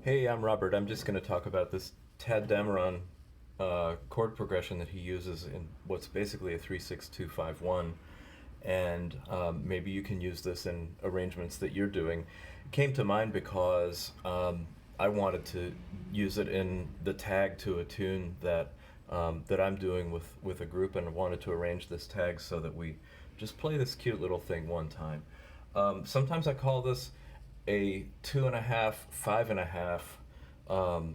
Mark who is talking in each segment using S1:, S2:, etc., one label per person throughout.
S1: Hey, I'm Robert. I'm just going to talk about this Tadd Dameron chord progression that he uses in what's basically a 3-6-2-5-1, and maybe you can use this in arrangements that you're doing. It came to mind because I wanted to use it in the tag to a tune that I'm doing with a group, and I wanted to arrange this tag so that we just play this cute little thing one time. Sometimes I call this a 2.5, 5.5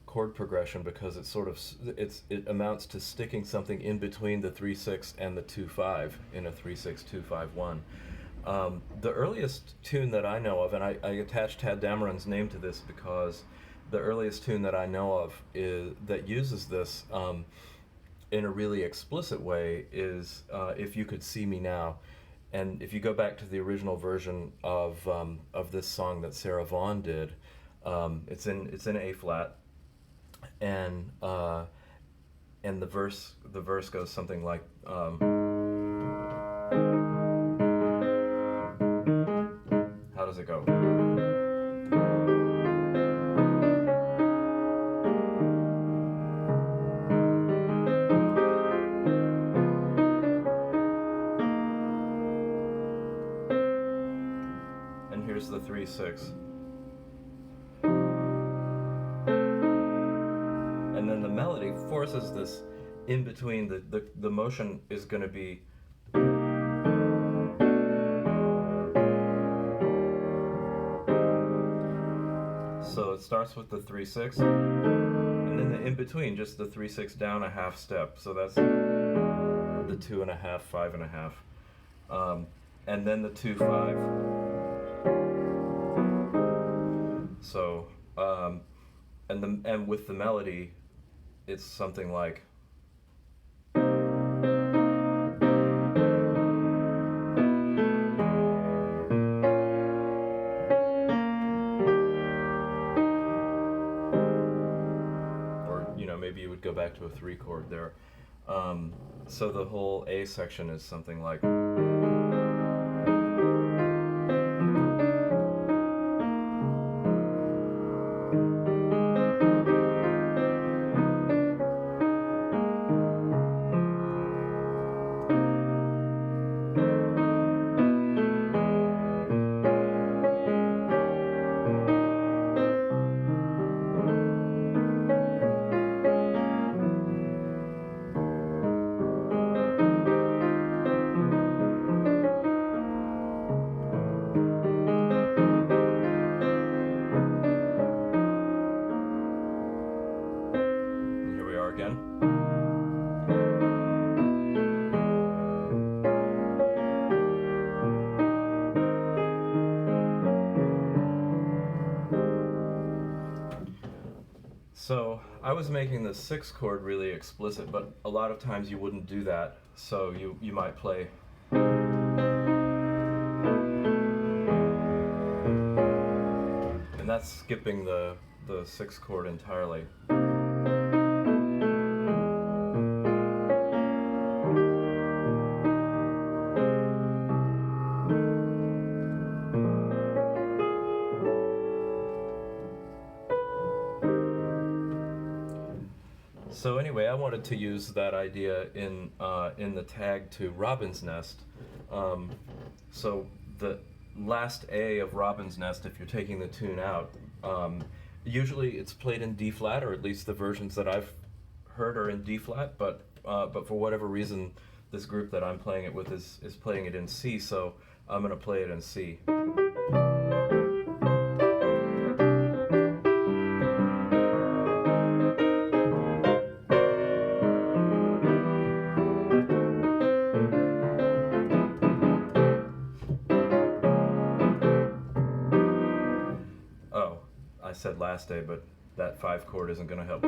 S1: chord progression because it amounts to sticking something in between the 3-6 and the 2-5 in a 3-6-2-5-1. The earliest tune that I know of, and I attached Tadd Dameron's name to this because the earliest tune that I know of that uses this in a really explicit way is If You Could See Me Now. And if you go back to the original version of this song that Sarah Vaughan did, it's in A flat, and the verse goes something like, how does it go? Here's the 3-6. And then the melody forces this in between. The motion is going to be so it starts with the 3-6, and then the in between, just the 3-6 down a half step. So that's the 2.5, 5.5, and then the 2-5. So, and with the melody, it's something like, or maybe you would go back to a 3 chord there. So the whole A section is something like. Again. So I was making the 6 chord really explicit, but a lot of times you wouldn't do that. So you might play. And that's skipping the 6 chord entirely. So anyway, I wanted to use that idea in the tag to Robbins Nest. So the last A of Robbins Nest, if you're taking the tune out, usually it's played in D flat, or at least the versions that I've heard are in D flat. But for whatever reason, this group that I'm playing it with is playing it in C. So I'm going to play it in C. I said last day, but that 5 chord isn't going to help.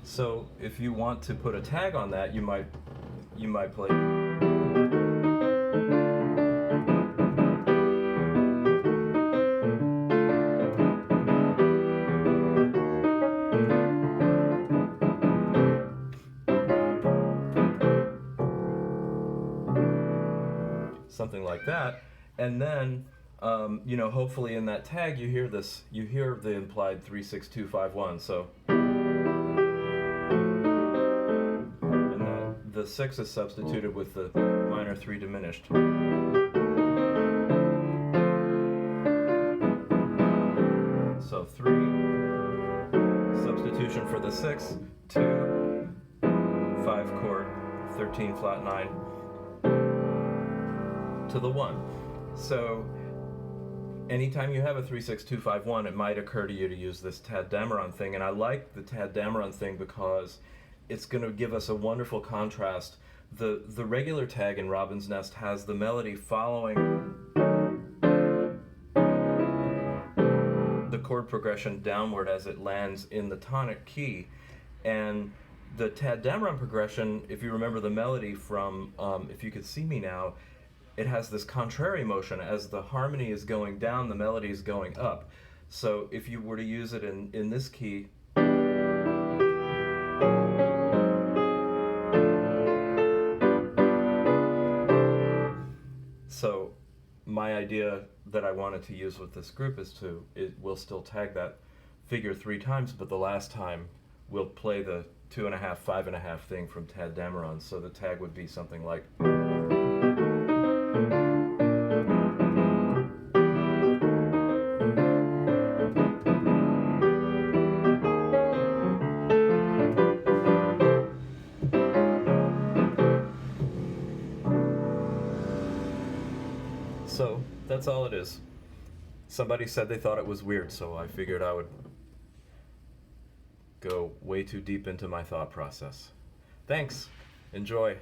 S1: So if you want to put a tag on that, you might play. something like that. And then, you know, hopefully in that tag you hear this, you hear the implied 3-6-2-5-1. So, and the 6 is substituted with the minor 3 diminished. So 3, substitution for the 6, 2, 5 chord, 13 flat 9 to the 1. So anytime you have a 3-6-2-5-1, it might occur to you to use this Tadd Dameron thing, and I like the Tadd Dameron thing because it's going to give us a wonderful contrast. The regular tag in Robbins Nest has the melody following the chord progression downward as it lands in the tonic key, and the Tadd Dameron progression, if you remember the melody from If You Could See Me Now, it has this contrary motion. As the harmony is going down, the melody is going up. So if you were to use it in this key, so my idea that I wanted to use with this group is we'll still tag that figure 3 times, but the last time we'll play the 2.5, 5.5 thing from Tadd Dameron. So the tag would be something like. So that's all it is. Somebody said they thought it was weird, so I figured I would go way too deep into my thought process. Thanks. Enjoy.